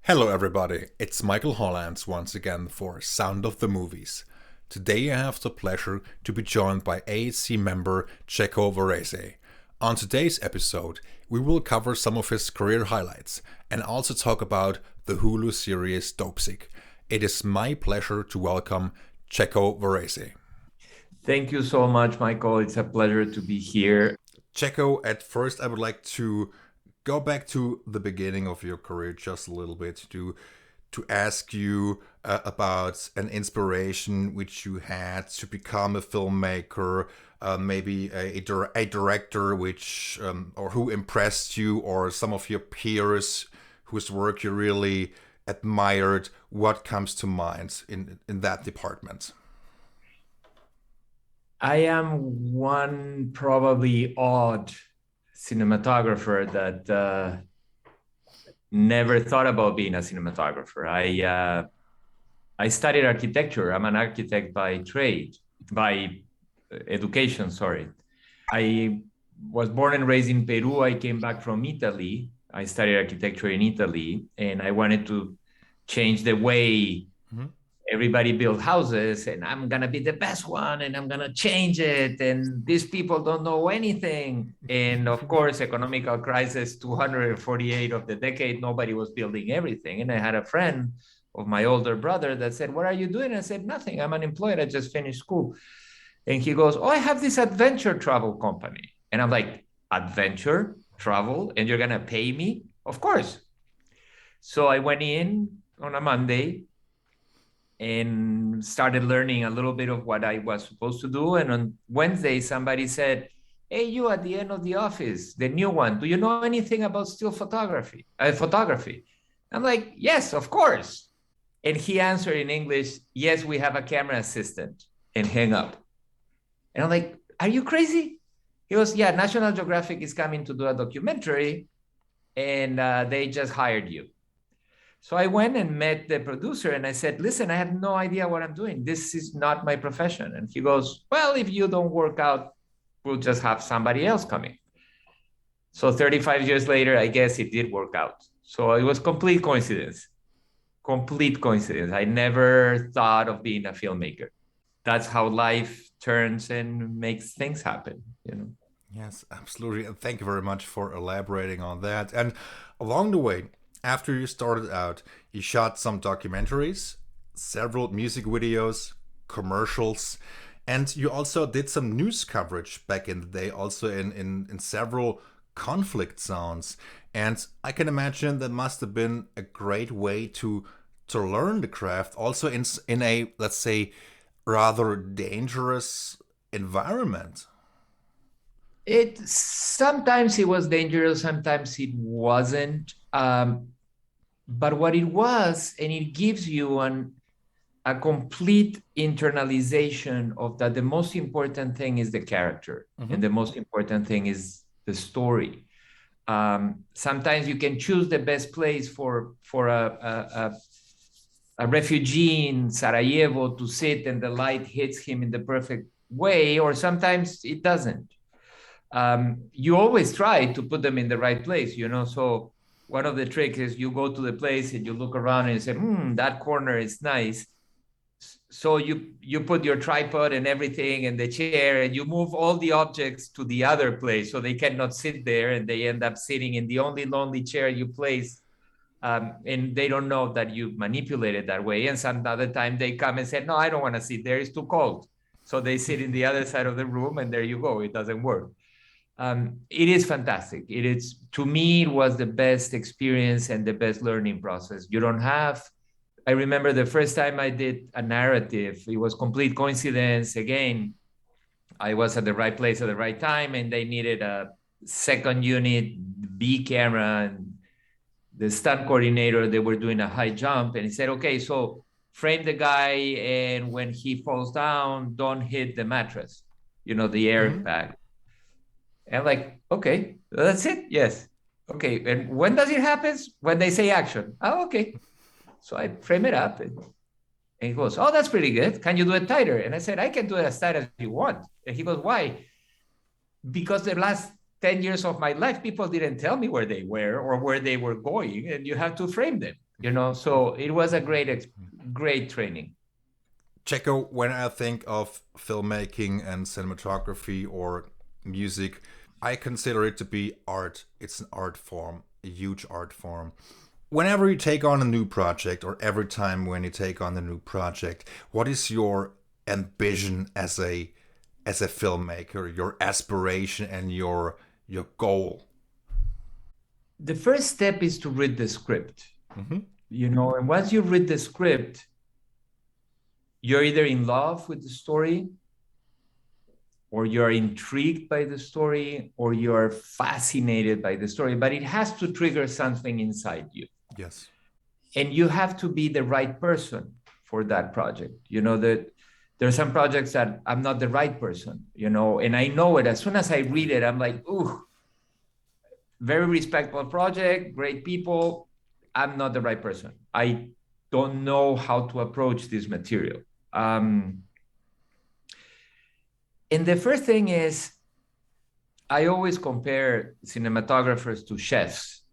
Hello everybody, it's Michael Hollands once again for Sound of the Movies. Today I have the pleasure to be joined by ASC member Checco Varese. On today's episode, we will cover some of his career highlights and also talk about the Hulu series Dopesick. It is my pleasure to welcome Checco Varese. Thank you so much, Michael. It's a pleasure to be here. Checco, at first I would like to go back to the beginning of your career just a little bit to ask you about an inspiration which you had to become a filmmaker, maybe a director which or who impressed you, or some of your peers whose work you really admired. What comes to mind in that department? I am one probably odd cinematographer that never thought about being a cinematographer. I studied architecture. I'm an architect by trade, by education, sorry. I was born and raised in Peru. I came back from Italy. I studied architecture in Italy, and I wanted to change the way everybody build houses, and I'm gonna be the best one, and I'm gonna change it, and these people don't know anything. And of course, economical crisis 248 of the decade, nobody was building everything. And I had a friend of my older brother that said, "What are you doing?" I said, "Nothing, I'm unemployed, I just finished school." And he goes, "Oh, I have this adventure travel company." And I'm like, "Adventure travel, and you're gonna pay me?" Of course. So I went in on a Monday and started learning a little bit of what I was supposed to do. And on Wednesday, somebody said, "Hey, you at the end of the office, the new one, do you know anything about still photography?" Photography. I'm like, "Yes, of course." And he answered in English, "Yes, we have a camera assistant," and hang up. And I'm like, "Are you crazy?" He goes, "Yeah, National Geographic is coming to do a documentary, and they just hired you." So I went and met the producer and I said, "Listen, I have no idea what I'm doing. This is not my profession." And he goes, "Well, if you don't work out, we'll just have somebody else coming." So 35 years later, I guess it did work out. So it was complete coincidence, complete coincidence. I never thought of being a filmmaker. That's how life turns and makes things happen. Yes, absolutely. And thank you very much for elaborating on that. And along the way, after you started out, you shot some documentaries, several music videos, commercials, and you also did some news coverage back in the day, also in several conflict zones. And I can imagine that must have been a great way to learn the craft, also in a, let's say, rather dangerous environment. It sometimes it was dangerous, sometimes it wasn't. But what it was, and it gives you a complete internalization of that the most important thing is the character, and Mm-hmm. the most important thing is the story. Sometimes you can choose the best place for a refugee in Sarajevo to sit and the light hits him in the perfect way, or sometimes it doesn't. You always try to put them in the right place. So one of the tricks is you go to the place and you look around and you say, that corner is nice. So you put your tripod and everything and the chair, and you move all the objects to the other place so they cannot sit there, and they end up sitting in the only lonely chair you place. And they don't know that you manipulate it that way. And some other time they come and say, "No, I don't want to sit there, it's too cold." So they sit in the other side of the room, and there you go, it doesn't work. It is fantastic. It is, to me, it was the best experience and the best learning process. You don't have, I remember the first time I did a narrative, it was complete coincidence. Again, I was at the right place at the right time, and they needed a second unit B camera. And the stunt coordinator, they were doing a high jump, and he said, "Okay, so frame the guy, and when he falls down, don't hit the mattress, the Mm-hmm. airbag." And I'm like, "Okay, that's it." "Yes." "Okay, and when does it happen?" "When they say action." "Oh, okay." So I frame it up, and he goes, "Oh, that's pretty good. Can you do it tighter?" And I said, "I can do it as tight as you want." And he goes, "Why?" "Because the last 10 years of my life, people didn't tell me where they were or where they were going, and you have to frame them." So it was a great training. Checco, when I think of filmmaking and cinematography or music, I consider it to be art. It's an art form, a huge art form. Whenever you take on a new project, or every time when you take on a new project, what is your ambition as a filmmaker, your aspiration and your goal? The first step is to read the script. And once you read the script, you're either in love with the story, or you're intrigued by the story, or you're fascinated by the story, but it has to trigger something inside you. Yes. And you have to be the right person for that project. That there are some projects that I'm not the right person, and I know it. As soon as I read it, I'm like, ooh, very respectful project, great people. I'm not the right person. I don't know how to approach this material. And the first thing is, I always compare cinematographers to chefs.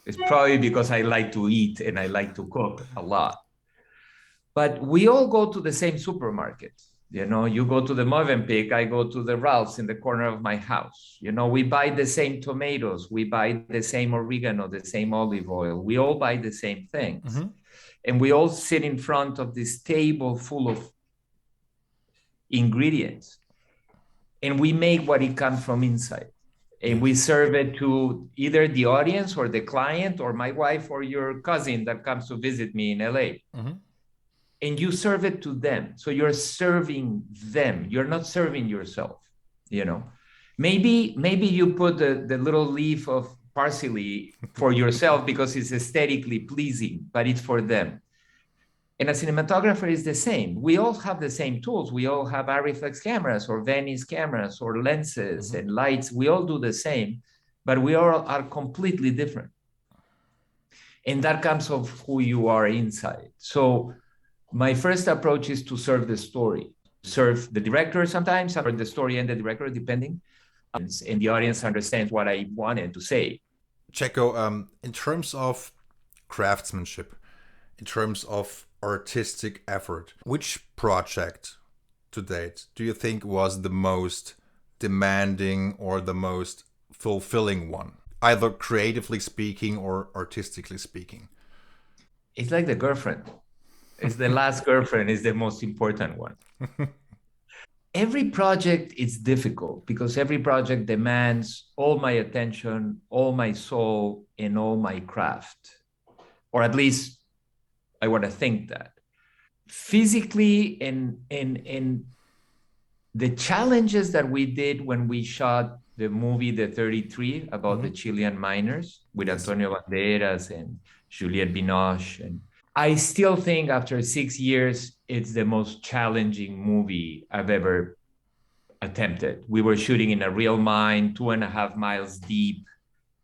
It's probably because I like to eat and I like to cook a lot. But we all go to the same supermarket. You go to the Movenpick, I go to the Ralph's in the corner of my house. We buy the same tomatoes, we buy the same oregano, the same olive oil. We all buy the same things. And we all sit in front of this table full of ingredients. And we make what it comes from inside. And we serve it to either the audience or the client or my wife or your cousin that comes to visit me in LA. And you serve it to them. So you're serving them. You're not serving yourself, Maybe you put the little leaf of parsley for yourself because it's aesthetically pleasing, but it's for them. And a cinematographer is the same. We all have the same tools. We all have Ariflex cameras or Venice cameras or lenses and lights. We all do the same, but we all are completely different. And that comes of who you are inside. So my first approach is to serve the story, serve the director sometimes, or the story and the director, depending. And the audience understands what I wanted to say. Checco, in terms of craftsmanship, in terms of artistic effort, which project to date do you think was the most demanding or the most fulfilling one, either creatively speaking or artistically speaking? It's like the girlfriend. It's the last girlfriend is the most important one. Every project is difficult because every project demands all my attention, all my soul, and all my craft. Or at least I want to think that. Physically, and the challenges that we did when we shot the movie The 33 about the Chilean miners with Antonio Banderas and Juliette Binoche. And I still think after 6 years, it's the most challenging movie I've ever attempted. We were shooting in a real mine, 2.5 miles deep,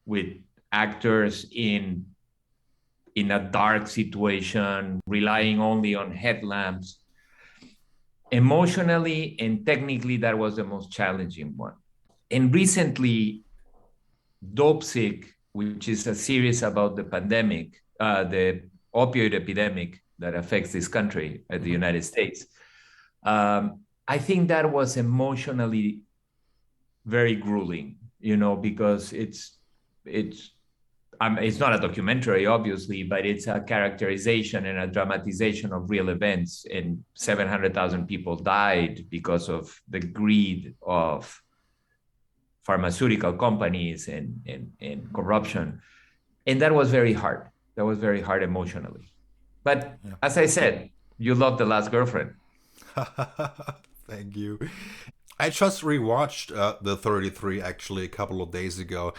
with actors in a dark situation, relying only on headlamps. Emotionally and technically, that was the most challenging one. And recently, Dopesick, which is a series about the pandemic, the opioid epidemic that affects this country, the United States, I think that was emotionally very grueling, because it's not a documentary, obviously, but it's a characterization and a dramatization of real events. And 700,000 people died because of the greed of pharmaceutical companies and corruption. And that was very hard. That was very hard emotionally. But as I said, you love The Last Girlfriend. Thank you. I just rewatched The 33 actually a couple of days ago.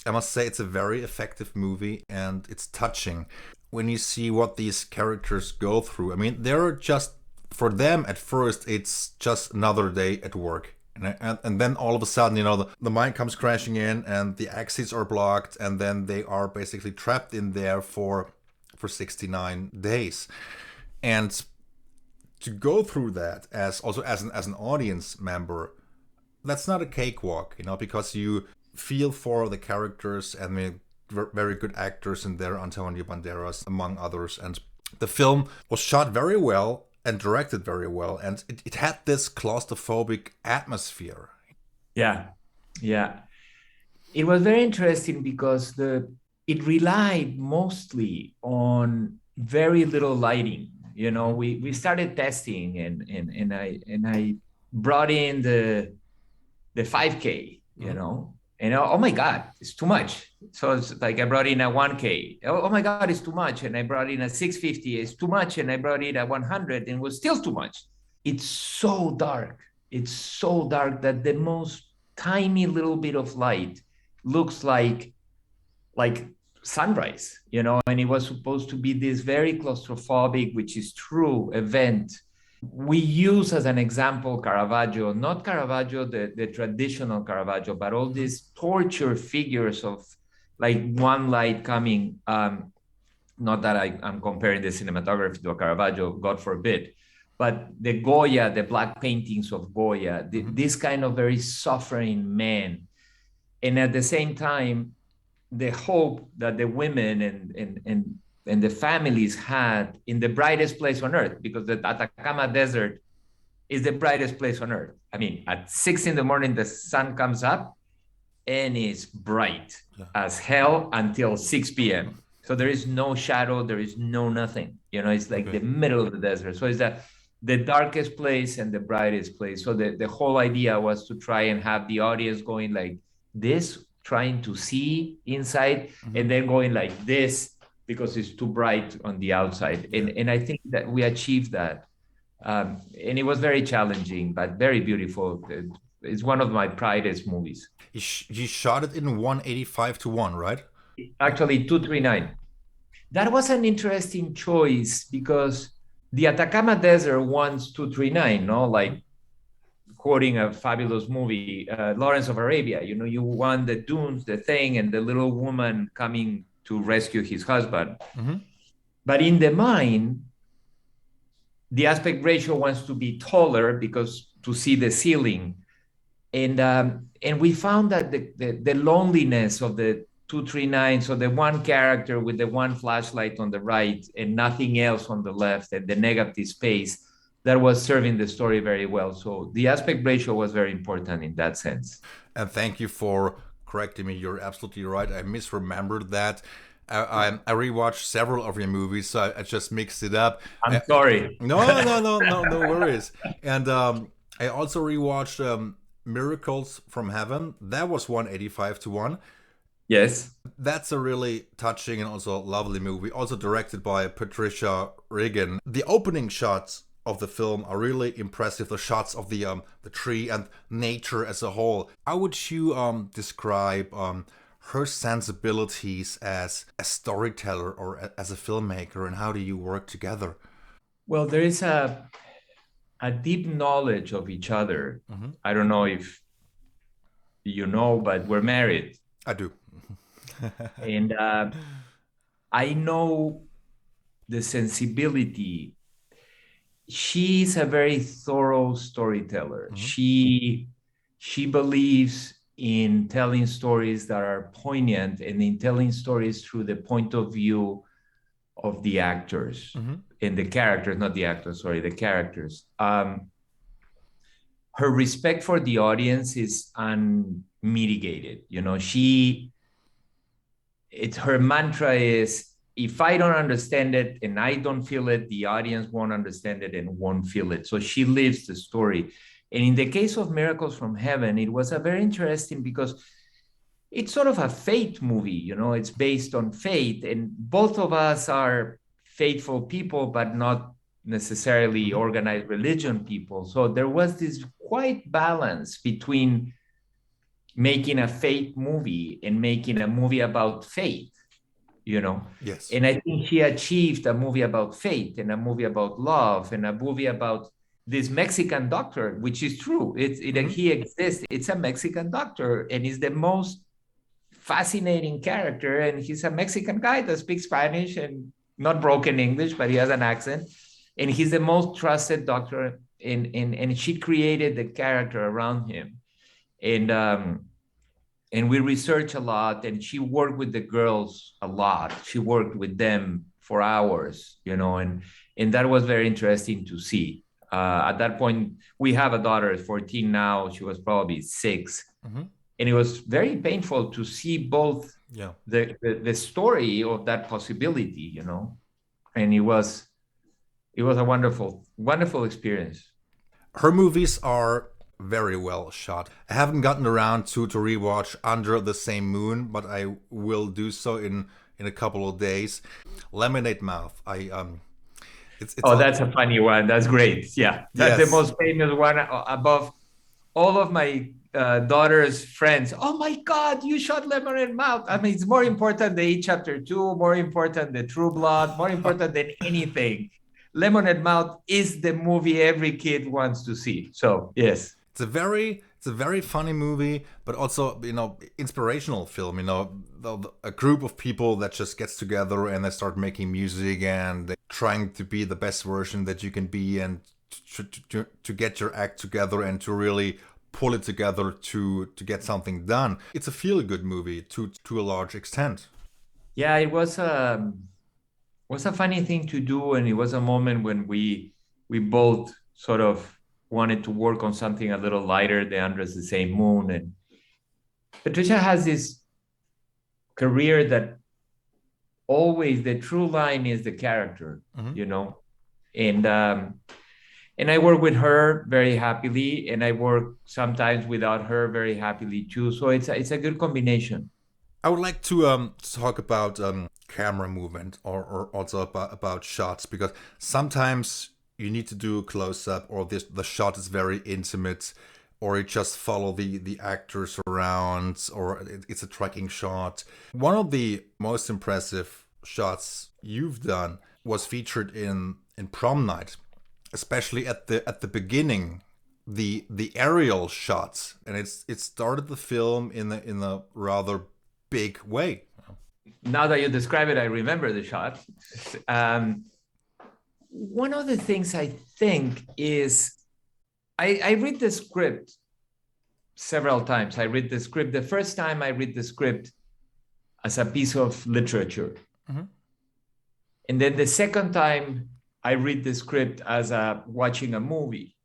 I must say it's a very effective movie and it's touching when you see what these characters go through. I mean, they're just, for them at first, it's just another day at work. And then all of a sudden, the mine comes crashing in and the exits are blocked, and then they are basically trapped in there for 69 days. And to go through that as an audience member, that's not a cakewalk, because you feel for the characters. I mean, very good actors in there, Antonio Banderas among others, and the film was shot very well and directed very well, and it had this claustrophobic atmosphere. Yeah, yeah. It was very interesting because it relied mostly on very little lighting. You know, we started testing, and I brought in the 5K, you know, and oh my God, it's too much. So it's like I brought in a 1K. Oh my God, it's too much. And I brought in a 650, it's too much. And I brought in a 100, and it was still too much. It's so dark. It's so dark that the most tiny little bit of light looks like sunrise, you know, and it was supposed to be this very claustrophobic, which is true, event. We use as an example Caravaggio, not Caravaggio, the traditional Caravaggio, but all these torture figures of like one light coming. Not that I'm comparing the cinematography to a Caravaggio, God forbid, but the Goya, the black paintings of Goya, this kind of very suffering man. And at the same time, the hope that the women and the families had in the brightest place on earth, because the Atacama Desert is the brightest place on earth. I mean, at 6 a.m, the sun comes up and it's bright as hell until 6 p.m. So there is no shadow, there is no nothing. You know, it's like the middle of the desert. So it's the darkest place and the brightest place. So the whole idea was to try and have the audience going like this, trying to see inside, and then going like this because it's too bright on the outside. And I think that we achieved that. And it was very challenging, but very beautiful. It's one of my proudest movies. You shot it in 185:1, right? Actually, 239. That was an interesting choice because the Atacama Desert wants 239, no? Like quoting a fabulous movie, Lawrence of Arabia, you know, you want the dunes, the thing, and the little woman coming to rescue his husband. But in the mine, the aspect ratio wants to be taller because to see the ceiling. And we found that the loneliness of the 239, so the one character with the one flashlight on the right and nothing else on the left, and the negative space, that was serving the story very well. So the aspect ratio was very important in that sense. And thank you for correcting me. You're absolutely right. I misremembered that. I rewatched several of your movies, so I just mixed it up. I'm sorry. No worries. And I also rewatched Miracles from Heaven. That was 185:1. Yes. That's a really touching and also lovely movie. Also directed by Patricia Riggen. The opening shots of the film are really impressive. The shots of the tree and nature as a whole. How would you describe her sensibilities as a storyteller or as a filmmaker, and how do you work together? Well, there is a deep knowledge of each other. I don't know if you know, but we're married. I do. And I know the sensibility. She's a very thorough storyteller. She believes in telling stories that are poignant and in telling stories through the point of view of the actors and the characters, not the actors, sorry, the characters. Her respect for the audience is unmitigated. You know, her mantra is, if I don't understand it and I don't feel it, the audience won't understand it and won't feel it. So she lives the story. And in the case of Miracles from Heaven, it was a very interesting because it's sort of a fate movie, you know, it's based on fate. And both of us are faithful people, but not necessarily organized religion people. So there was this quite balance between making a fate movie and making a movie about faith, you know? Yes. And I think she achieved a movie about faith and a movie about love and a movie about this Mexican doctor, which is true. He exists. It's a Mexican doctor, and he's the most fascinating character. And he's a Mexican guy that speaks Spanish and not broken English, but he has an accent. And he's the most trusted doctor. And she created the character around him. And and we researched a lot, and she worked with the girls a lot. She worked with them for hours, and that was very interesting to see. At that point, we have a daughter, 14 now. She was probably 6. Mm-hmm. And it was very painful to see both the story of that possibility, and it was a wonderful experience. Her movies are very well shot. I haven't gotten around to rewatch Under the Same Moon, but I will do so in a couple of days. Lemonade Mouth. That's a funny one. That's great. Yeah, that's the most famous one above all of my daughter's friends. Oh my God, you shot Lemonade Mouth. I mean, it's more important than It Chapter 2, more important than True Blood, more important than anything. Lemonade Mouth is the movie every kid wants to see. So yes, it's a very funny movie, but also inspirational film. A group of people that just gets together and they start making music and they're trying to be the best version that you can be and to get your act together and to really pull it together to get something done. It's a feel-good movie to a large extent. Yeah, it was a funny thing to do, and it was a moment when we both sort of wanted to work on something a little lighter than Under the Same Moon. And Patricia has this career that always the true line is the character, and I work with her very happily, and I work sometimes without her very happily too. So it's a good combination. I would like to talk about camera movement or also about shots, because sometimes you need to do a close-up, or the shot is very intimate, or you just follow the actors around, or it's a tracking shot. One of the most impressive shots you've done was featured in Prom Night, especially at the beginning, the aerial shots, and it started the film in a rather big way. Now that you describe it, I remember the shot. One of the things I think is I read the script several times. I read the script. The first time I read the script as a piece of literature. Mm-hmm. And then the second time I read the script as watching a movie.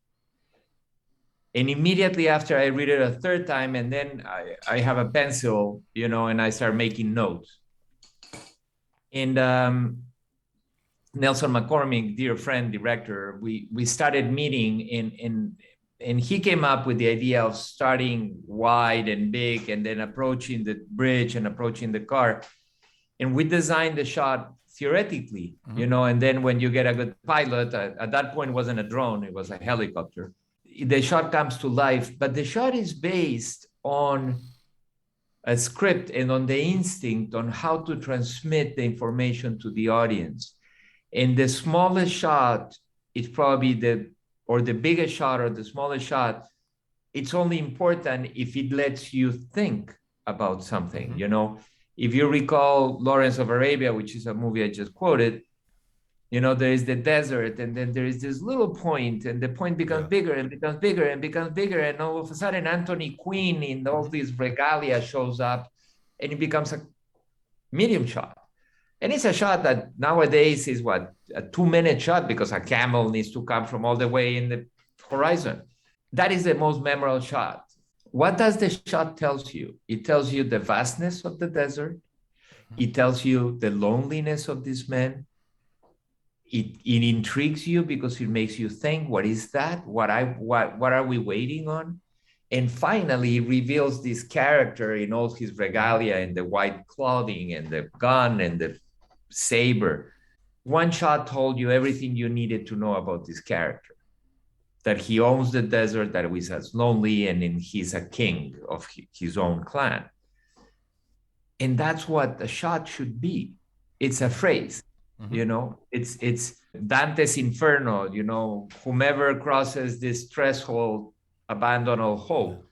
And immediately after I read it a third time, and then I have a pencil, and I start making notes. And Nelson McCormick, dear friend, director, we started meeting and he came up with the idea of starting wide and big and then approaching the bridge and approaching the car. And we designed the shot theoretically, mm-hmm. And then when you get a good pilot, at that point it wasn't a drone, it was a helicopter. The shot comes to life, but the shot is based on a script and on the instinct on how to transmit the information to the audience. And the smallest shot is probably the biggest shot or the smallest shot. It's only important if it lets you think about something, mm-hmm. If you recall Lawrence of Arabia, which is a movie I just quoted, there is the desert, and then there is this little point, and the point becomes bigger and becomes bigger and becomes bigger. And all of a sudden, Anthony Quinn in all these regalia shows up, and it becomes a medium shot. And it's a shot that nowadays is a 2-minute shot, because a camel needs to come from all the way in the horizon. That is the most memorable shot. What does the shot tells you? It tells you the vastness of the desert. It tells you the loneliness of this man. It intrigues you because it makes you think, what is that? What are we waiting on? And finally, it reveals this character in all his regalia and the white clothing and the gun and the saber. One shot told you everything you needed to know about this character. That he owns the desert, that he's as lonely, and he's a king of his own clan. And that's what a shot should be. It's a phrase, mm-hmm. It's Dante's Inferno, whomever crosses this threshold, abandon all hope.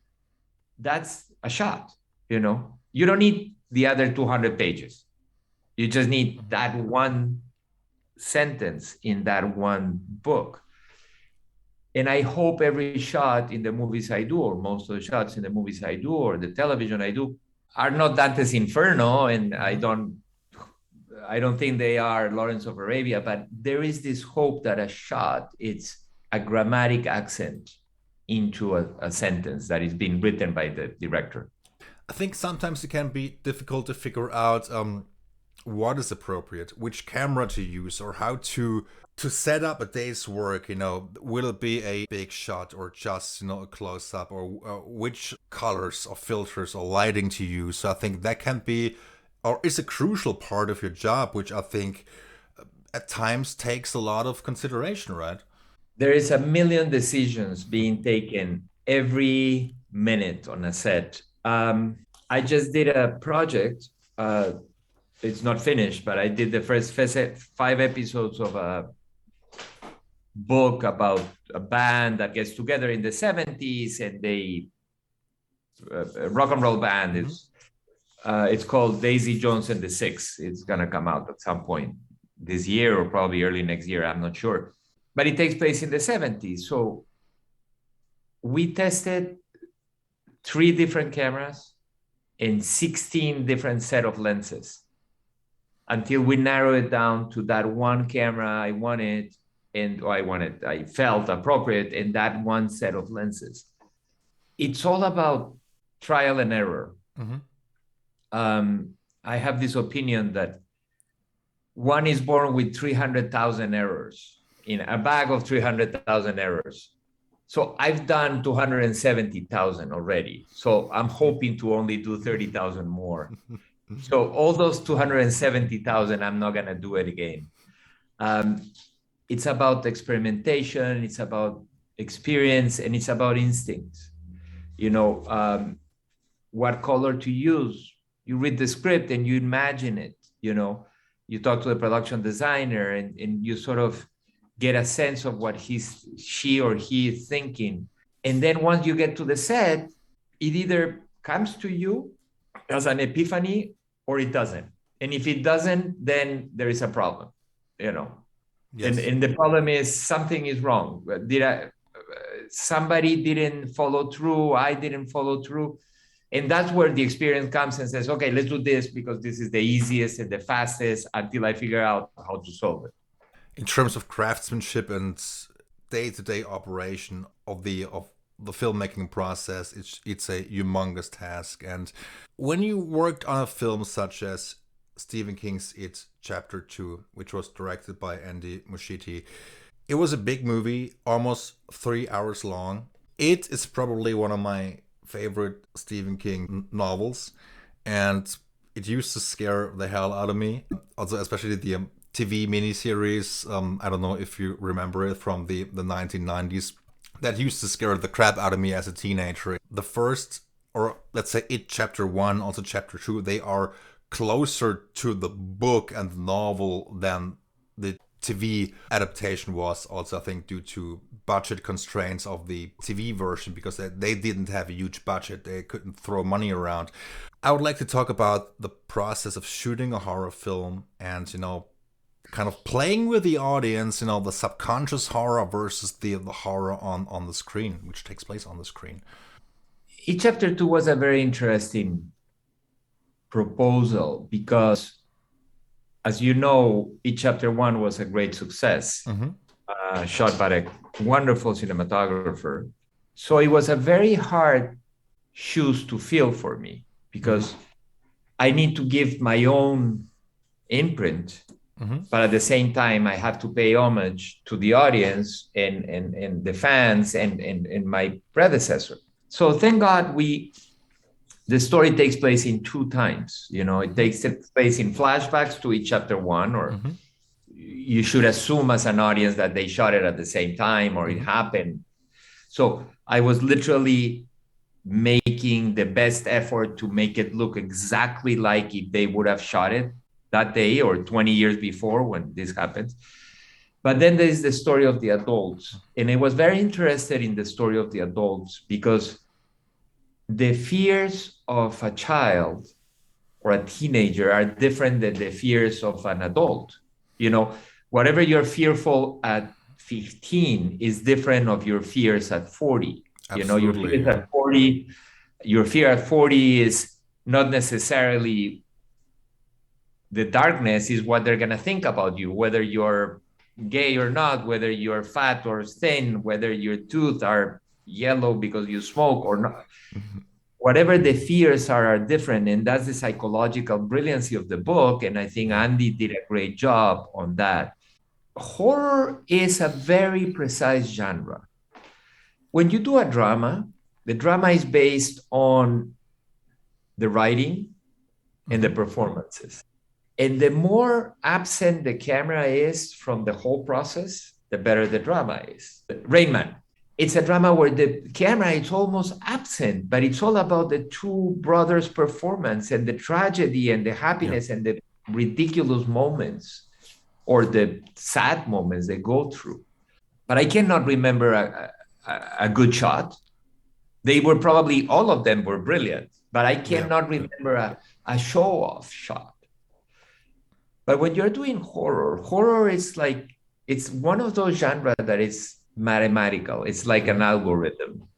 That's a shot, You don't need the other 200 pages. You just need that one sentence in that one book. And I hope every shot in the movies I do, or most of the shots in the movies I do, or the television I do, are not Dante's Inferno, and I don't think they are Lawrence of Arabia, but there is this hope that a shot, it's a grammatic accent into a sentence that is being written by the director. I think sometimes it can be difficult to figure out what is appropriate, which camera to use, or how to set up a day's work. Will it be a big shot or just a close up, or which colors or filters or lighting to use. So I think that can be, or is a crucial part of your job, which I think at times takes a lot of consideration, right? There is a million decisions being taken every minute on a set. I just did a project. It's not finished, but I did the first 5 episodes of a book about a band that gets together in the 70s, and they a rock and roll band. It's called Daisy Jones and the Six. It's gonna come out at some point this year or probably early next year. I'm not sure, but it takes place in the 70s. So we tested 3 different cameras and 16 different set of lenses until we narrow it down to that one camera I wanted, and I felt appropriate in that one set of lenses. It's all about trial and error. I have this opinion that one is born with 300,000 errors, in a bag of 300,000 errors. So I've done 270,000 already. So I'm hoping to only do 30,000 more. So all those 270,000, I'm not going to do it again. It's about experimentation. It's about experience, and it's about instinct. What color to use. You read the script and you imagine it. You talk to the production designer, and you sort of get a sense of what she or he is thinking. And then once you get to the set, it either comes to you as an epiphany or it doesn't. And if it doesn't, then there is a problem, Yes. And the problem is something is wrong. Somebody didn't follow through. I didn't follow through. And that's where the experience comes and says, okay, let's do this because this is the easiest and the fastest until I figure out how to solve it. In terms of craftsmanship and day-to-day operation of the filmmaking process, it's a humongous task. And when you worked on a film such as Stephen King's It Chapter 2, which was directed by Andy Muschietti, it was a big movie, almost 3 hours long. It is probably one of my favorite Stephen King novels, and it used to scare the hell out of me. Also, especially the TV miniseries. I don't know if you remember it from the 1990s. That used to scare the crap out of me as a teenager. The first, or let's say It Chapter 1, also Chapter 2, they are closer to the book and the novel than the TV adaptation was, also I think due to budget constraints of the TV version, because they didn't have a huge budget. They couldn't throw money around. I would like to talk about the process of shooting a horror film and, kind of playing with the audience, the subconscious horror versus the horror on the screen, which takes place on the screen. It Chapter 2 was a very interesting proposal because, as you know, It Chapter 1 was a great success, shot by a wonderful cinematographer. So it was a very hard shoes to fill for me because I need to give my own imprint, but at the same time, I have to pay homage to the audience and the fans and my predecessor. So thank God the story takes place in 2 times. It takes place in flashbacks to It Chapter 1, or you should assume as an audience that they shot it at the same time or it happened. So I was literally making the best effort to make it look exactly like if they would have shot it that day or 20 years before when this happened. But then there's the story of the adults. And I was very interested in the story of the adults because the fears of a child or a teenager are different than the fears of an adult. Whatever you're fearful at 15 is different of your fears at 40. Absolutely. Your fears at 40, your fear at 40 is not necessarily the darkness, is what they're going to think about you, whether you're gay or not, whether you're fat or thin, whether your teeth are yellow because you smoke or not. Whatever the fears are different. And that's the psychological brilliancy of the book. And I think Andy did a great job on that. Horror is a very precise genre. When you do a drama, the drama is based on the writing and the performances. And the more absent the camera is from the whole process, the better the drama is. Rain Man, it's a drama where the camera is almost absent, but it's all about the two brothers' performance and the tragedy and the happiness and the ridiculous moments or the sad moments they go through. But I cannot remember a good shot. They were probably, all of them were brilliant, but I cannot remember a show-off shot. But when you're doing horror is like, it's one of those genres that is mathematical. It's like an algorithm,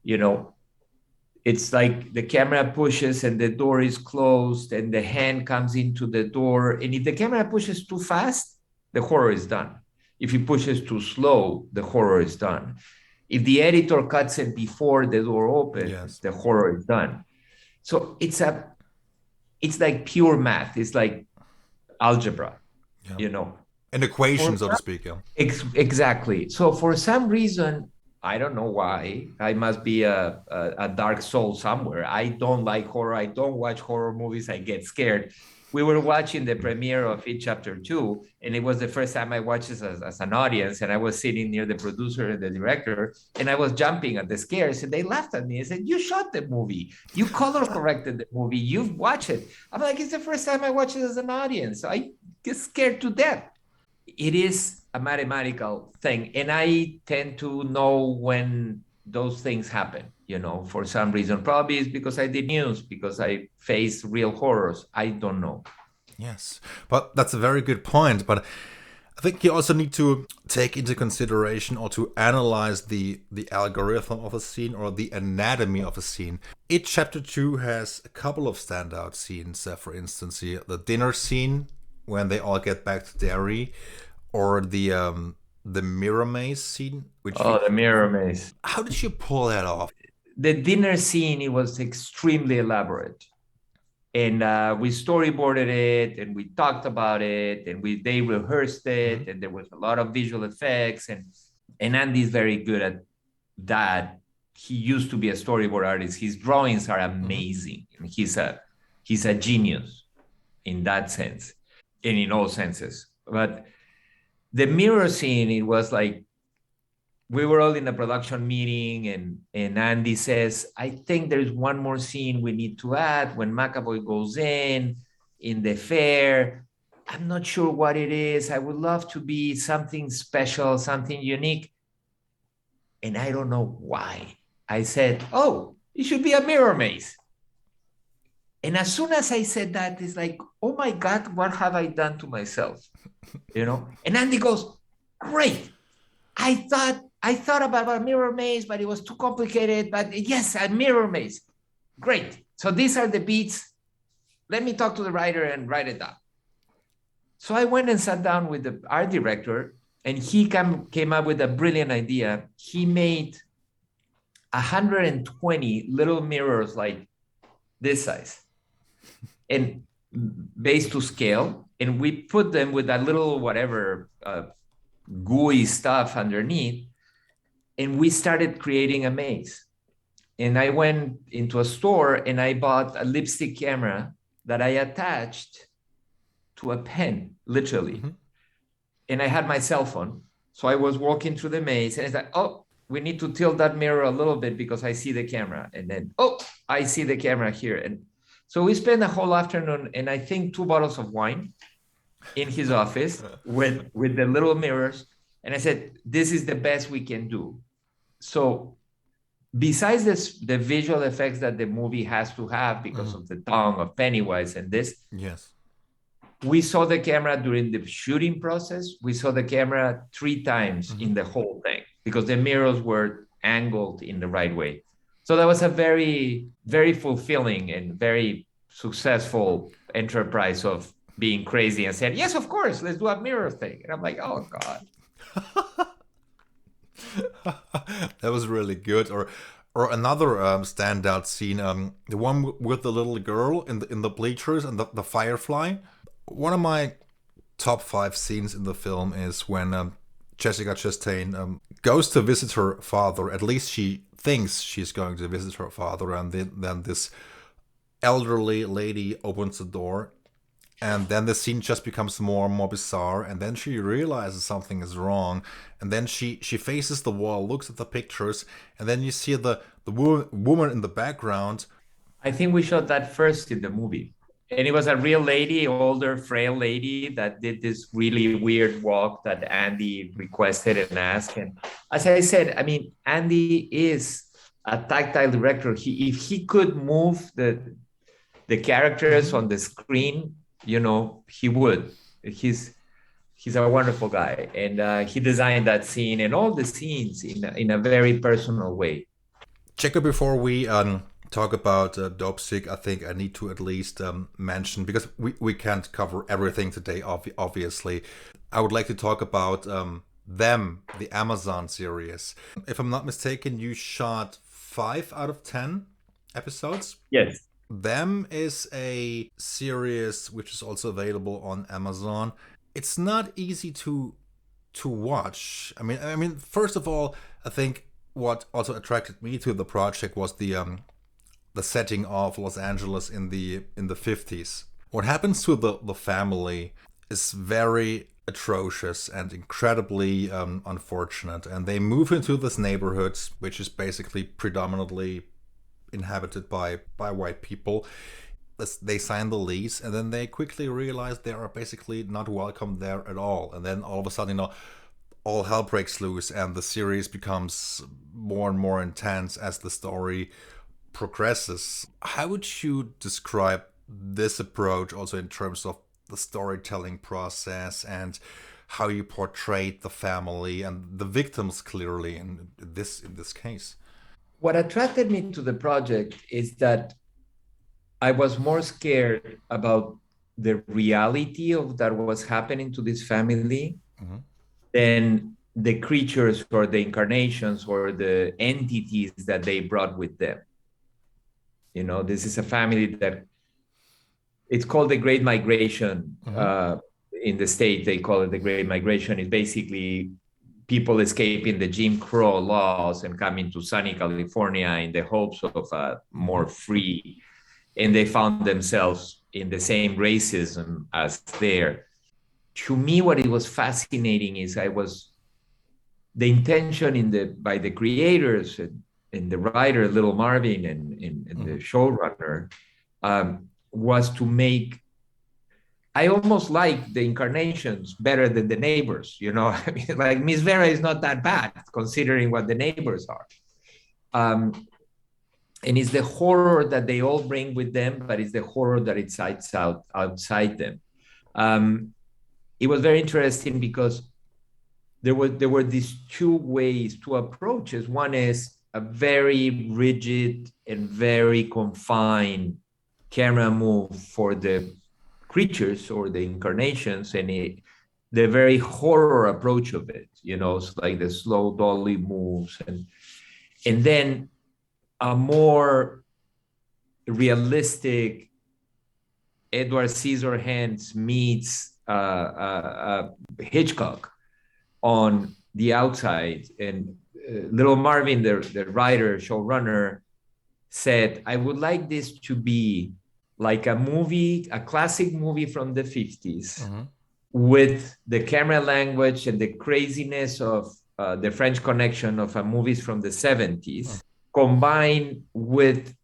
It's like the camera pushes and the door is closed and the hand comes into the door. And if the camera pushes too fast, the horror is done. If it pushes too slow, the horror is done. If the editor cuts it before the door opens, the horror is done. So it's like pure math. It's like algebra, An equation, so to speak. Exactly. So for some reason, I don't know why, I must be a dark soul somewhere. I don't like horror. I don't watch horror movies. I get scared. We were watching the premiere of It Chapter 2, and it was the first time I watched this as an audience, and I was sitting near the producer and the director, and I was jumping at the scares, and they laughed at me and said, "You shot the movie. You color corrected the movie. You've watched it." I'm like, it's the first time I watched it as an audience. So I get scared to death. It is a mathematical thing, and I tend to know when those things happen, for some reason. Probably it's because I did news, because I face real horrors. I don't know. Yes, but that's a very good point. But I think you also need to take into consideration or to analyze the algorithm of a scene or the anatomy of a scene. It Chapter 2 has a couple of standout scenes. For instance, the dinner scene when they all get back to Derry, or the mirror maze scene. The mirror maze. How did you pull that off? The dinner scene, it was extremely elaborate. And we storyboarded it, and we talked about it, and they rehearsed it, and there was a lot of visual effects. And Andy's very good at that. He used to be a storyboard artist. His drawings are amazing. And he's a genius in that sense, and in all senses. But the mirror scene, it was like, we were all in a production meeting, and Andy says, "I think there's one more scene we need to add when McAvoy goes in the fair. I'm not sure what it is. I would love to be something special, something unique." And I don't know why. I said, "Oh, it should be a mirror maze." And as soon as I said that, it's like, oh my God, what have I done to myself? And Andy goes, "Great. I thought about a mirror maze, but it was too complicated. But yes, a mirror maze. Great. So these are the beats. Let me talk to the writer and write it down." So I went and sat down with the art director, and he came up with a brilliant idea. He made 120 little mirrors like this size, and based to scale. And we put them with a little whatever gooey stuff underneath, and we started creating a maze. And I went into a store and I bought a lipstick camera that I attached to a pen, literally. And I had my cell phone. So I was walking through the maze, and it's like, oh, we need to tilt that mirror a little bit because I see the camera. And then, oh, I see the camera here. And so we spent a whole afternoon, and I think 2 bottles of wine in his office with the little mirrors. And I said, this is the best we can do. So besides the visual effects that the movie has to have because of the tongue of Pennywise and this, yes, We saw the camera during the shooting process. We saw the camera 3 times in the whole thing because the mirrors were angled in the right way. So that was a very, very fulfilling and very successful enterprise of being crazy and said, yes, of course, let's do a mirror thing. And I'm like, oh God. That was really good. Or another standout scene, the one with the little girl in the bleachers and the firefly. One of my top 5 scenes in the film is when Jessica Chastain goes to visit her father. At least she thinks she's going to visit her father, and then this elderly lady opens the door, and then the scene just becomes more and more bizarre, and then she realizes something is wrong, and then she faces the wall, looks at the pictures, and then you see the woman in the background. I think we shot that first in the movie. And it was a real lady, older, frail lady that did this really weird walk that Andy requested and asked. And as I said, I mean, Andy is a tactile director. If he could move the characters on the screen, you know, he would. He's a wonderful guy. And he designed that scene and all the scenes in a very personal way. Checco, before we talk about Dopesick, I think I need to at least mention, because we can't cover everything today, obviously. I would like to talk about Them, the Amazon series. If I'm not mistaken, you shot 5 out of 10 episodes? Yes. Them is a series which is also available on Amazon. It's not easy to watch. I mean, first of all, I think what also attracted me to the project was the setting of Los Angeles in the 50s. What happens to the family is very atrocious and incredibly unfortunate. And they move into this neighborhood, which is basically predominantly inhabited by white people. They sign the lease, and then they quickly realize they are basically not welcome there at all. And then all of a sudden, all hell breaks loose, and the series becomes more and more intense as the story progresses. How would you describe this approach also in terms of the storytelling process and how you portrayed the family and the victims clearly in this case? What attracted me to the project is that I was more scared about the reality of that was happening to this family than the creatures or the incarnations or the entities that they brought with them. You know, this is a family that it's called the Great Migration. In the States, they call it the Great Migration. It's basically people escaping the Jim Crow laws and coming to sunny California in the hopes of a more free, and they found themselves in the same racism as there. To me, what it was fascinating is the intention by the creators and the writer, Little Marvin, and the showrunner, was to make, I almost like the incarnations better than the neighbors, you know. I mean, like Miss Vera is not that bad considering what the neighbors are. And it's the horror that they all bring with them, but it's the horror that it's outside them. It was very interesting because there were these 2 ways, 2 approaches. One is a very rigid and very confined camera move for the creatures or the incarnations, and the very horror approach of it, you know, it's like the slow dolly moves, and then a more realistic Edward Scissorhands meets Hitchcock on the outside. And Little Marvin, the writer, showrunner, said, I would like this to be like a classic movie from the 50s with the camera language and the craziness of the French Connection of movies from the 70s, combined with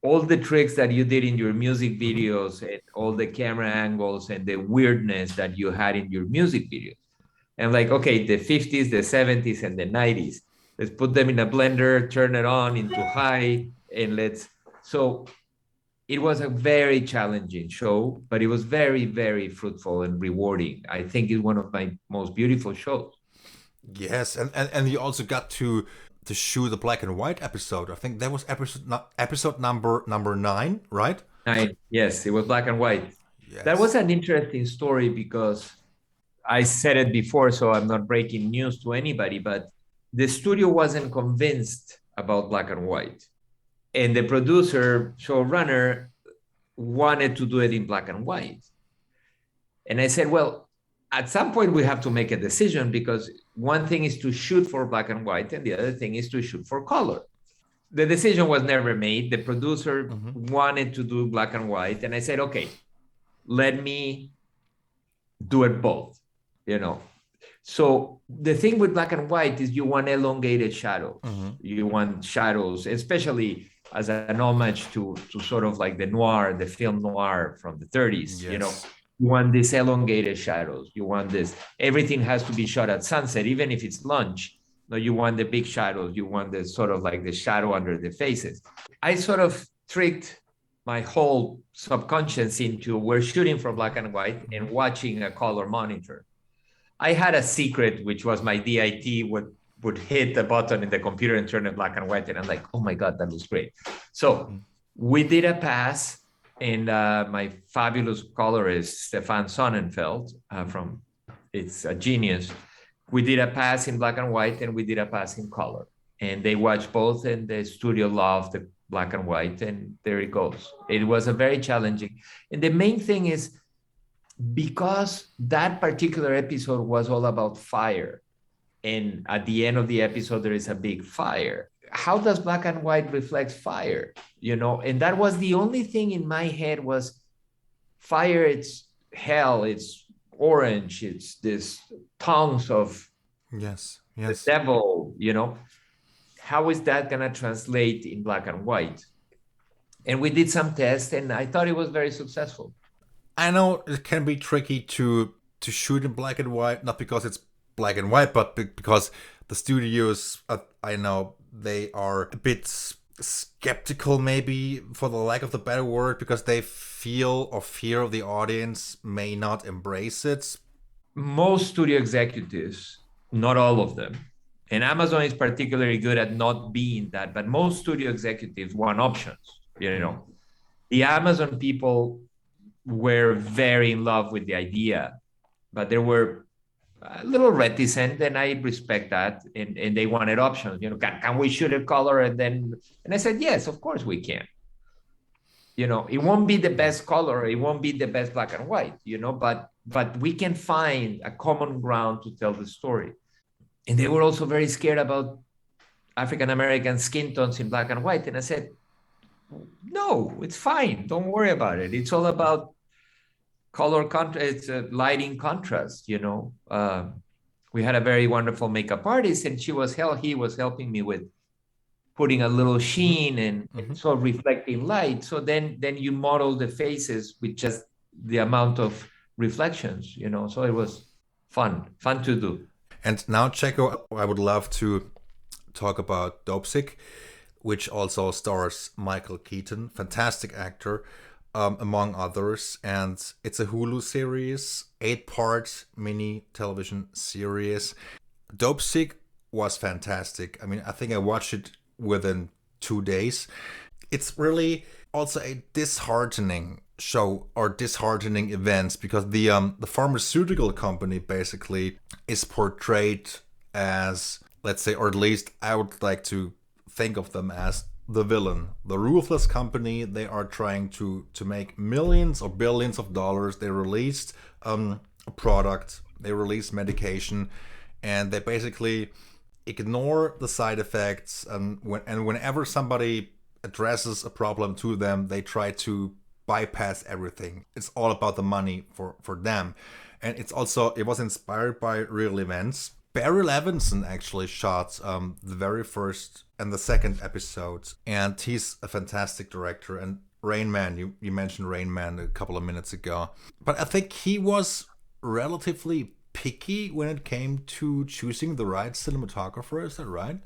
all the tricks that you did in your music videos and all the camera angles and the weirdness that you had in your music videos. And like, okay, the 50s, the 70s, and the 90s, let's put them in a blender, turn it on into high, and so it was a very challenging show, but it was very, very fruitful and rewarding. I think it's one of my most beautiful shows. Yes, and you also got to shoot the black and white episode. I think that was episode number 9, right? Yes, it was black and white. That Yes. was an interesting story because I said it before, so I'm not breaking news to anybody, but the studio wasn't convinced about black and white. And the producer, showrunner, wanted to do it in black and white. And I said, well, at some point we have to make a decision because one thing is to shoot for black and white and the other thing is to shoot for color. The decision was never made. The producer wanted to do black and white. And I said, okay, let me do it both, you know. So the thing with black and white is you want elongated shadows. You want shadows, especially as an homage to sort of like the noir, the film noir from the 30s, you know. You want these elongated shadows. You want this, everything has to be shot at sunset, even if it's lunch. No, you want the big shadows. You want the sort of like the shadow under the faces. I sort of tricked my whole subconscious into we're shooting for black and white and watching a color monitor. I had a secret, which was my DIT would hit the button in the computer and turn it black and white. And I'm like, oh my God, that looks great. So we did a pass, and my fabulous colorist, Stefan Sonnenfeld, it's a genius. We did a pass in black and white, and we did a pass in color. And they watched both, and the studio loved the black and white, and there it goes. It was a very challenging. And the main thing is, because that particular episode was all about fire, and at the end of the episode there is a big fire, how does black and white reflect fire, you know? And that was the only thing in my head was fire, it's hell, it's orange, it's this tongues of the devil, you know. How is that going to translate in black and white? And we did some tests, and I thought it was very successful. I know it can be tricky to shoot in black and white, not because it's black and white, but because the studios, I know they are a bit skeptical, maybe for the lack of the better word, because they feel or fear the audience may not embrace it. Most studio executives, not all of them, and Amazon is particularly good at not being that, but most studio executives want options, you know. The Amazon people were very in love with the idea, but they were a little reticent, and I respect that. And they wanted options. You know, can we shoot a color? And I said, yes, of course we can. You know, it won't be the best color, it won't be the best black and white, you know, but we can find a common ground to tell the story. And they were also very scared about African American skin tones in black and white. And I said, no, it's fine. Don't worry about it. It's all about color contrast, it's a lighting contrast, you know. We had a very wonderful makeup artist, and he was helping me with putting a little sheen and so reflecting light. So then you model the faces with just the amount of reflections, you know. So it was fun to do. And now, Checco, I would love to talk about Dopesick, which also stars Michael Keaton, fantastic actor, among others. And it's a Hulu series, 8-part mini television series. Dopesick was fantastic. I mean, I think I watched it within 2 days. It's really also a disheartening show or disheartening events because the pharmaceutical company basically is portrayed as, let's say, or at least I would like to think of them as the villain, the ruthless company. They are trying to make millions or billions of dollars. They released a product, they released medication, and they basically ignore the side effects. And whenever somebody addresses a problem to them, they try to bypass everything. It's all about the money for them. And it was inspired by real events. Barry Levinson actually shot the very first and the second episodes, and he's a fantastic director. And Rain Man, you mentioned Rain Man a couple of minutes ago, but I think he was relatively picky when it came to choosing the right cinematographer. Is that right?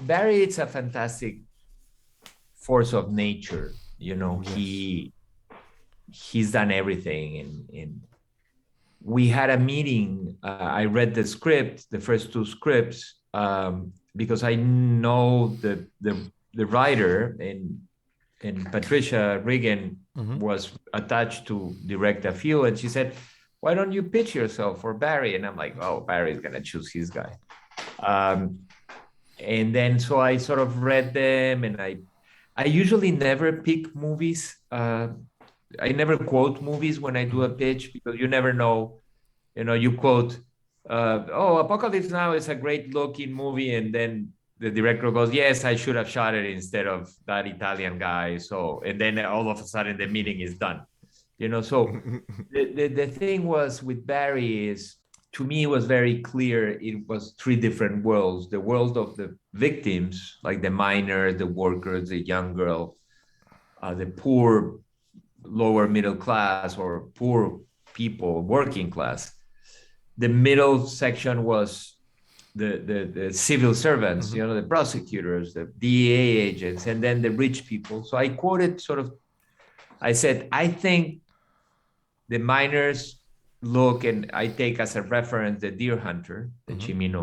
Barry, it's a fantastic force of nature. Yes. He's done everything. And we had a meeting. I read the script, the first two scripts, because I know the writer, and Patricia Riggen Mm-hmm. was attached to direct a few, and she said, "Why don't you pitch yourself for Barry?" And I'm like, "Oh, Barry's gonna choose his guy." Um, and then so I sort of read them, and I usually never pick movies. I never quote movies when I do a Mm-hmm. pitch because you never know. You quote, "Oh, Apocalypse Now is a great looking movie," and then the director goes, "Yes, I should have shot it instead of that Italian guy." So, and then all of a sudden the meeting is done. So the thing was with Barry is, to me, it was very clear. It was three different worlds: the world of the victims, like the miners, the workers, the young girl, the poor lower middle class or poor people, working class. The middle section was the civil servants, Mm-hmm. the prosecutors, the DEA agents, and then the rich people. So I quoted sort of, I said, I think the miners look, and I take as a reference the Deer Hunter, the Mm-hmm. Chimino,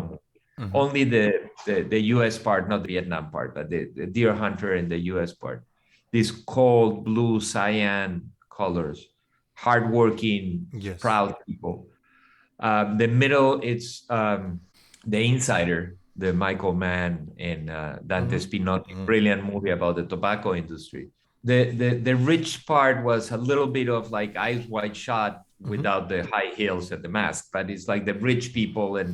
Mm-hmm. only the US part, not the Vietnam part, but the Deer Hunter and the US part. These cold blue cyan colors, hardworking, Yes. proud people. The middle, it's The Insider, the Michael Mann and Dante Mm-hmm. Spinotti, Mm-hmm. brilliant movie about the tobacco industry. The rich part was a little bit of like Eyes Wide Shut Mm-hmm. without the high heels and the mask, but it's like the rich people and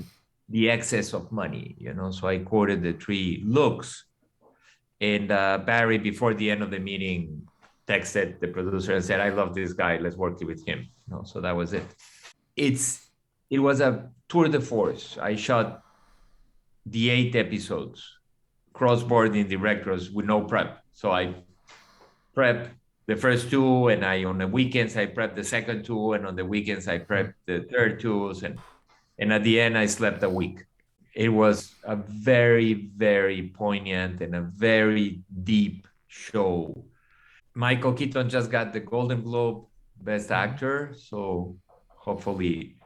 the excess of money. So I quoted the three looks, and Barry, before the end of the meeting, texted the producer and said, "I love this guy. Let's work with him." So that was it. It's it was a tour de force. I shot the 8 episodes, cross-boarding directors with no prep. So I prep the first two, and I on the weekends I prep the second two, and on the weekends I prep the third twos, and at the end I slept a week. It was a very, very poignant and a very deep show. Michael Keaton just got the Golden Globe Best Mm-hmm. Actor, so hopefully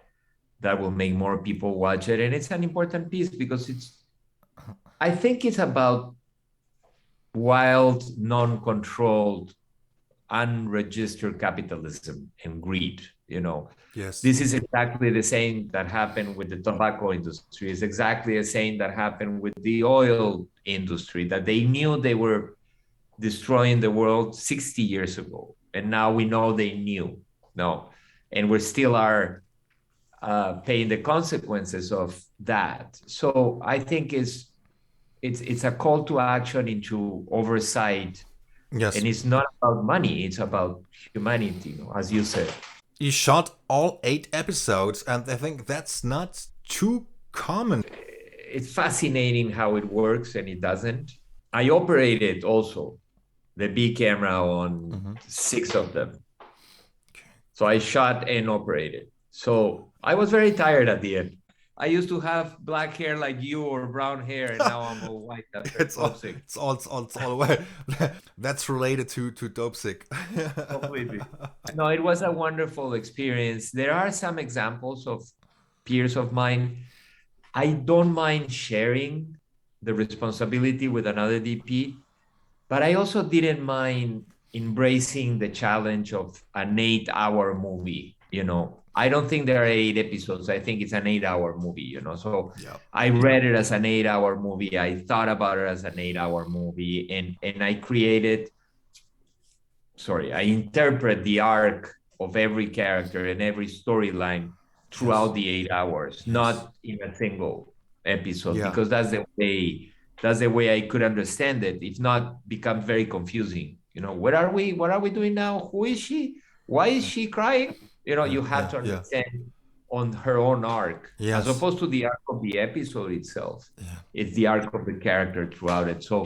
that will make more people watch it. And it's an important piece because I think it's about wild, non-controlled, unregistered capitalism and greed. Yes. This is exactly the same that happened with the tobacco industry. It's exactly the same that happened with the oil industry, that they knew they were destroying the world 60 years ago. And now we know they knew. No. And we still are paying the consequences of that. So I think it's a call to action into oversight, Yes. and it's not about money; it's about humanity, as you said. You shot all 8 episodes, and I think that's not too common. It's fascinating how it works and it doesn't. I operated also the B camera on Mm-hmm. 6 of them, so I shot and operated. So I was very tired at the end. I used to have black hair like you or brown hair, and now I'm all white after it's all Dopesick. it's all away. That's related to Dopesick. Completely. No, it was a wonderful experience. There are some examples of peers of mine. I don't mind sharing the responsibility with another DP, but I also didn't mind embracing the challenge of an 8 hour movie. I don't think there are 8 episodes. I think it's an 8 hour movie. So Yeah. I read it as an 8 hour movie. I thought about it as an 8 hour movie, and I created, sorry, I interpret the arc of every character and every storyline Yes. throughout the 8 hours, Yes. not in a single episode, Yeah. because that's the way I could understand it. If not, becomes very confusing. Where are we? What are we doing now? Who is she? Why is Yeah. she crying? Yeah. You have Yeah. to Yeah. understand on her own arc, as Yes. opposed to the arc of the episode itself. Yeah. It's the arc of the character throughout it. So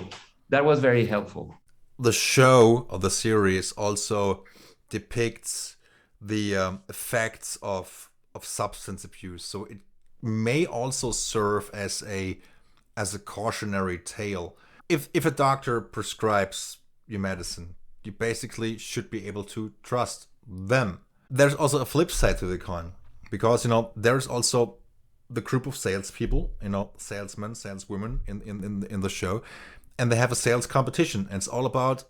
that was very helpful. The show or the series also depicts the effects of substance abuse, so it may also serve as a cautionary tale. If a doctor prescribes you medicine, you basically should be able to trust them. There's also a flip side to the coin, because there's also the group of salespeople, salesmen, saleswomen in the show, and they have a sales competition, and it's all about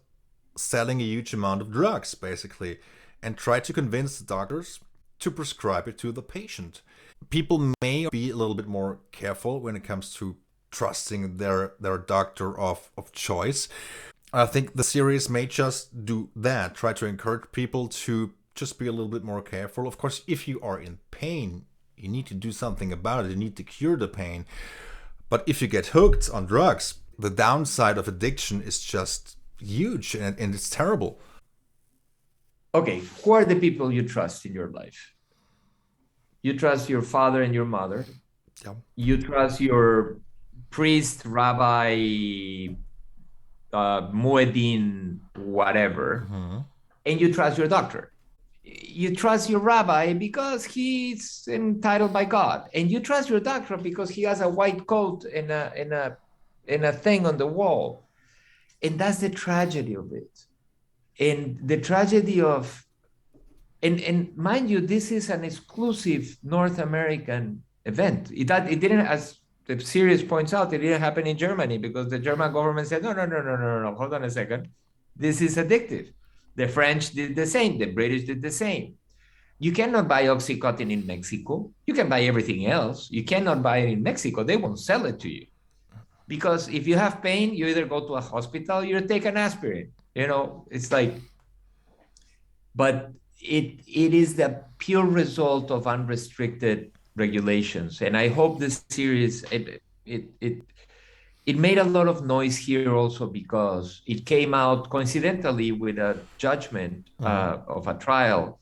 selling a huge amount of drugs, basically, and try to convince the doctors to prescribe it to the patient. People may be a little bit more careful when it comes to trusting their doctor of choice. I think the series may just do that, try to encourage people to just be a little bit more careful. Of course, if you are in pain, you need to do something about it. You need to cure the pain. But if you get hooked on drugs, the downside of addiction is just huge, and it's terrible. Okay, who are the people you trust in your life? You trust your father and your mother. Yeah. You trust your priest, rabbi, mueddin, whatever. Mm-hmm. And you trust your doctor. You trust your rabbi because he's entitled by God. And you trust your doctor because he has a white coat and a thing on the wall. And that's the tragedy of it. And the tragedy of, and mind you, this is an exclusive North American event. It didn't, as the series points out, it didn't happen in Germany because the German government said, no, hold on a second. This is addictive. The French did the same. The British did the same. You cannot buy Oxycontin in Mexico. You can buy everything else. You cannot buy it in Mexico. They won't sell it to you. Because if you have pain, you either go to a hospital, you take an aspirin. It's like, but it is the pure result of unrestricted regulations. And I hope this series, it made a lot of noise here also because it came out coincidentally with a judgment of a trial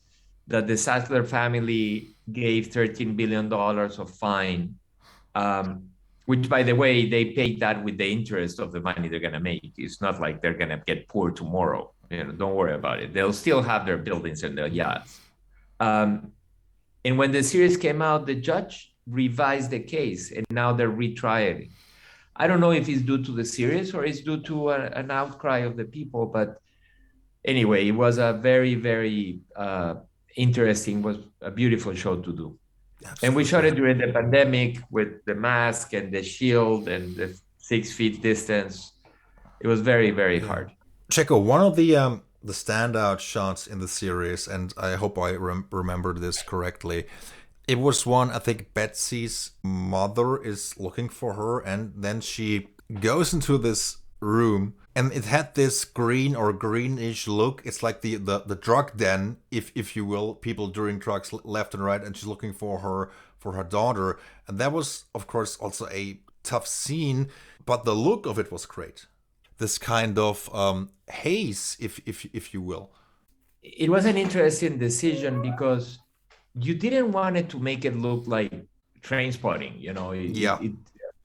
that the Sackler family gave $13 billion of fine, which, by the way, they paid that with the interest of the money they're going to make. It's not like they're going to get poor tomorrow. Don't worry about it. They'll still have their buildings and their yachts. And when the series came out, the judge revised the case, and now they're retrying. I don't know if it's due to the series or it's due to an outcry of the people, but anyway, it was a very, very interesting, was a beautiful show to do. Absolutely. And we shot it during the pandemic with the mask and the shield and the 6 feet distance. It was very, very hard. Checco, one of the standout shots in the series, and I hope I remembered this correctly, it was one, I think Betsy's mother is looking for her, and then she goes into this room, and it had this green or greenish look. It's like the drug den, if you will, people doing drugs left and right, and she's looking for her daughter. And that was, of course, also a tough scene, but the look of it was great. This kind of haze, if you will. It was an interesting decision because you didn't want it to make it look like Trainspotting,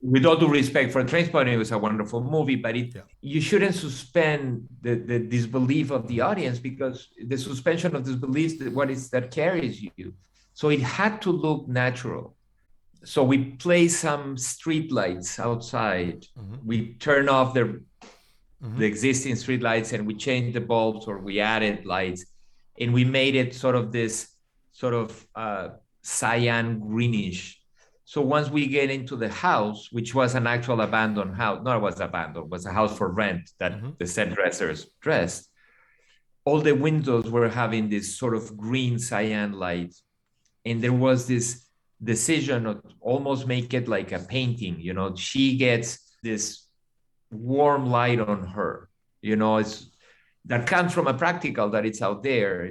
with all due respect for Trainspotting, it was a wonderful movie, but you shouldn't suspend the disbelief of the audience, because the suspension of disbelief is what is that carries you. So it had to look natural. So we placed some street lights outside. Mm-hmm. We turn off the existing street lights and we changed the bulbs, or we added lights, and we made it sort of this cyan greenish. So once we get into the house, which was an actual abandoned house, no, it was abandoned, it was a house for rent that the set dressers dressed, all the windows were having this sort of green cyan light. And there was this decision of almost make it like a painting, she gets this warm light on her, it's that comes from a practical that it's out there,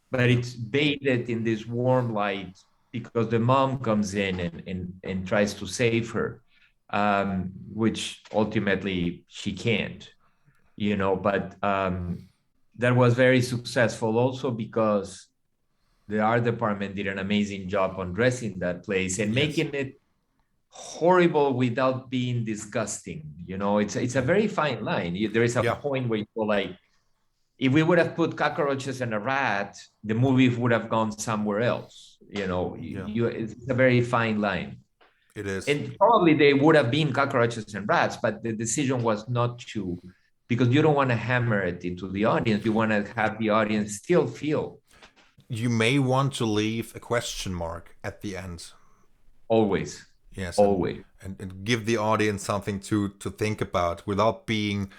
but it's bathed in this warm light because the mom comes in and tries to save her, which ultimately she can't, but that was very successful also because the art department did an amazing job on dressing that place and making it horrible without being disgusting. It's a very fine line. There is a point where you go like, if we would have put cockroaches and a rat, the movie would have gone somewhere else. It's a very fine line. It is. And probably they would have been cockroaches and rats, but the decision was not to because you don't want to hammer it into the audience. You want to have the audience still feel. You may want to leave a question mark at the end. Always. Yes. Always. And give the audience something to think about without being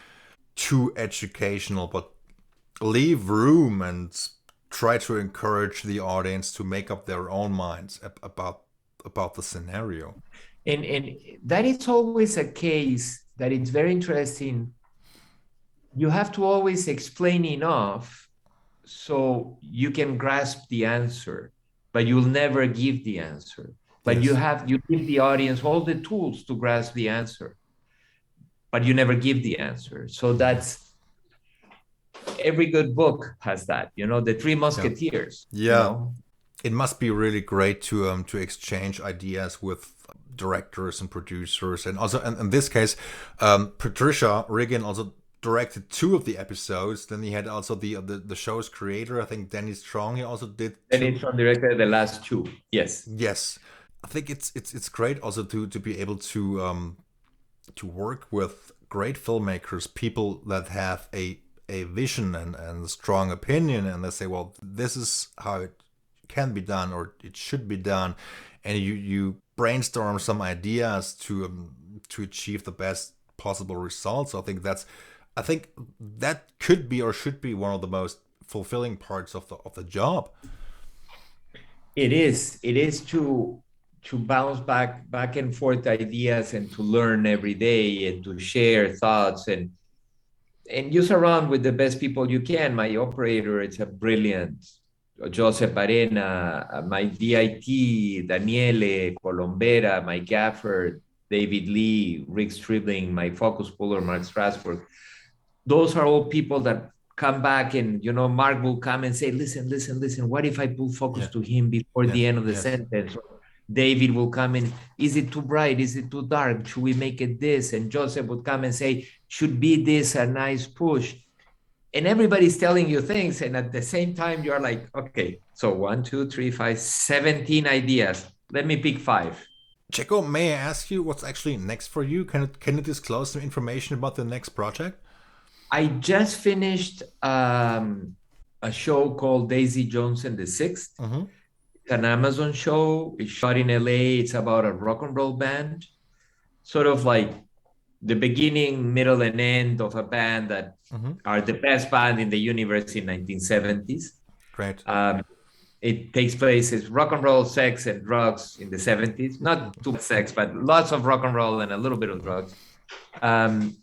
too educational, but leave room and try to encourage the audience to make up their own minds about the scenario. And that is always a case that it's very interesting. You have to always explain enough so you can grasp the answer, but you'll never give the answer. But Yes. you give the audience all the tools to grasp the answer, but you never give the answer. So that's every good book has that, the Three Musketeers, Yeah. It must be really great to exchange ideas with directors and producers, and also in this case, Patricia Riggen also directed 2 of the episodes. Then he had also the show's creator, I think Danny Strong. He also did 2. Danny Strong directed the last 2. Yes. Yes, I think it's great also to be able to work with great filmmakers, people that have a vision and a strong opinion, and they say, well, this is how it can be done or it should be done, and you brainstorm some ideas to achieve the best possible results. I think that could be or should be one of the most fulfilling parts of the job. It is to bounce back and forth ideas and to learn every day and to share thoughts and you surround with the best people you can. My operator, it's a brilliant Joseph Arena, my DIT, Daniele Colombera, my gaffer, David Lee, Rick Stribling, my focus puller, Mark Strasberg. Those are all people that come back and, Mark will come and say, listen, what if I pull focus to him before the end of the sentence? David will come in, is it too bright? Is it too dark? Should we make it this? And Joseph would come and say, should be this a nice push? And everybody's telling you things. And at the same time, you're like, okay, so 1, 2, 3, 5, 17 ideas. Let me pick 5. Checco, may I ask you what's actually next for you? Can you disclose some information about the next project? I just finished a show called Daisy Jones and the Sixth. Mm-hmm. It's an Amazon show. It's shot in LA. It's about a rock and roll band, sort of like the beginning, middle, and end of a band that are the best band in the universe in 1970s. Great. It takes place, it's rock and roll, sex, and drugs in the 70s. Not too much sex, but lots of rock and roll and a little bit of drugs. And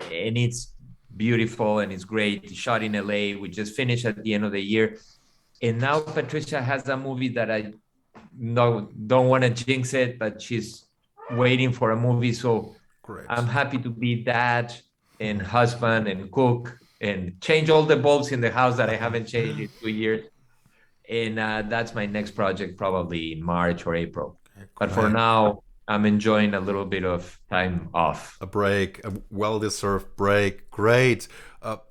it's beautiful and it's great. It's shot in LA. We just finished at the end of the year. And now Patricia has a movie that I don't want to jinx it, but she's waiting for a movie. So great. I'm happy to be dad and husband and cook and change all the bulbs in the house that I haven't changed in 2 years. And that's my next project, probably in March or April. Okay, but for now, I'm enjoying a little bit of time off. A break, a well-deserved break. Great.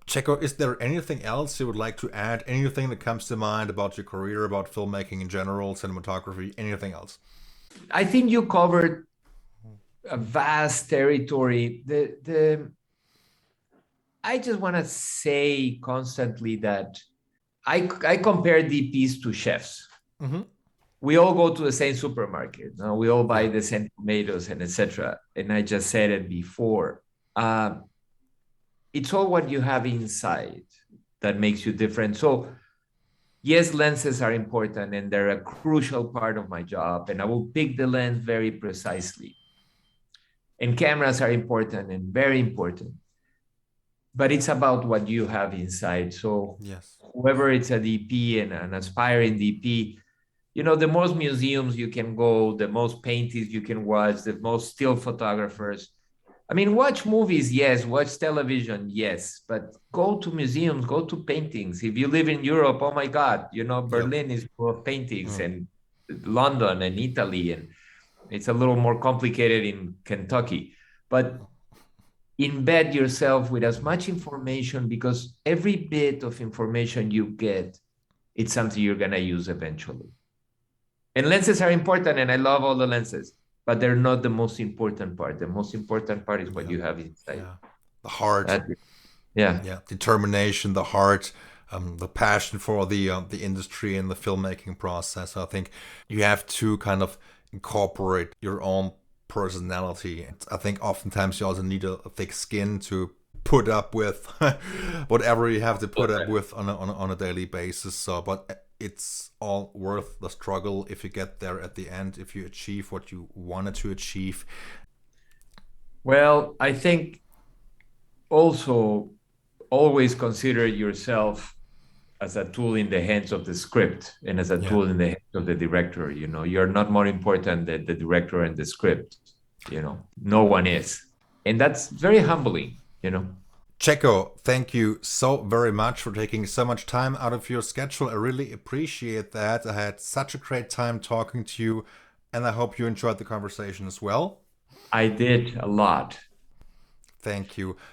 Checco, is there anything else you would like to add? Anything that comes to mind about your career, about filmmaking in general, cinematography, anything else? I think you covered a vast territory. I just want to say constantly that I compare DPs to chefs. Mm-hmm. We all go to the same supermarket. We all buy the same tomatoes and etc. And I just said it before. It's all what you have inside that makes you different. So yes, lenses are important and they're a crucial part of my job. And I will pick the lens very precisely. And cameras are important and very important. But it's about what you have inside. So whoever it's a DP and an aspiring DP, the most museums you can go, the most paintings you can watch, the most still photographers. I mean, watch movies, yes. Watch television, yes. But go to museums, go to paintings. If you live in Europe, oh my God, Berlin is full of paintings and London and Italy. And it's a little more complicated in Kentucky. But embed yourself with as much information because every bit of information you get, it's something you're going to use eventually. And lenses are important, and I love all the lenses, but they're not the most important part. The most important part is what you have inside. Yeah. The heart. Yeah. Yeah, determination, the heart, the passion for the industry and the filmmaking process. I think you have to kind of incorporate your own personality. I think oftentimes you also need a thick skin to put up with whatever you have to put up with on a daily basis. So, but it's all worth the struggle if you get there at the end, if you achieve what you wanted to achieve. Well, I think also always consider yourself as a tool in the hands of the script and as a Yeah. tool in the hands of the director. You know, you're not more important than the director and the script. You know, no one is. And that's very humbling, you know. Checco, thank you so very much for taking so much time out of your schedule. I really appreciate that. I had such a great time talking to you, and I hope you enjoyed the conversation as well. I did a lot. Thank you.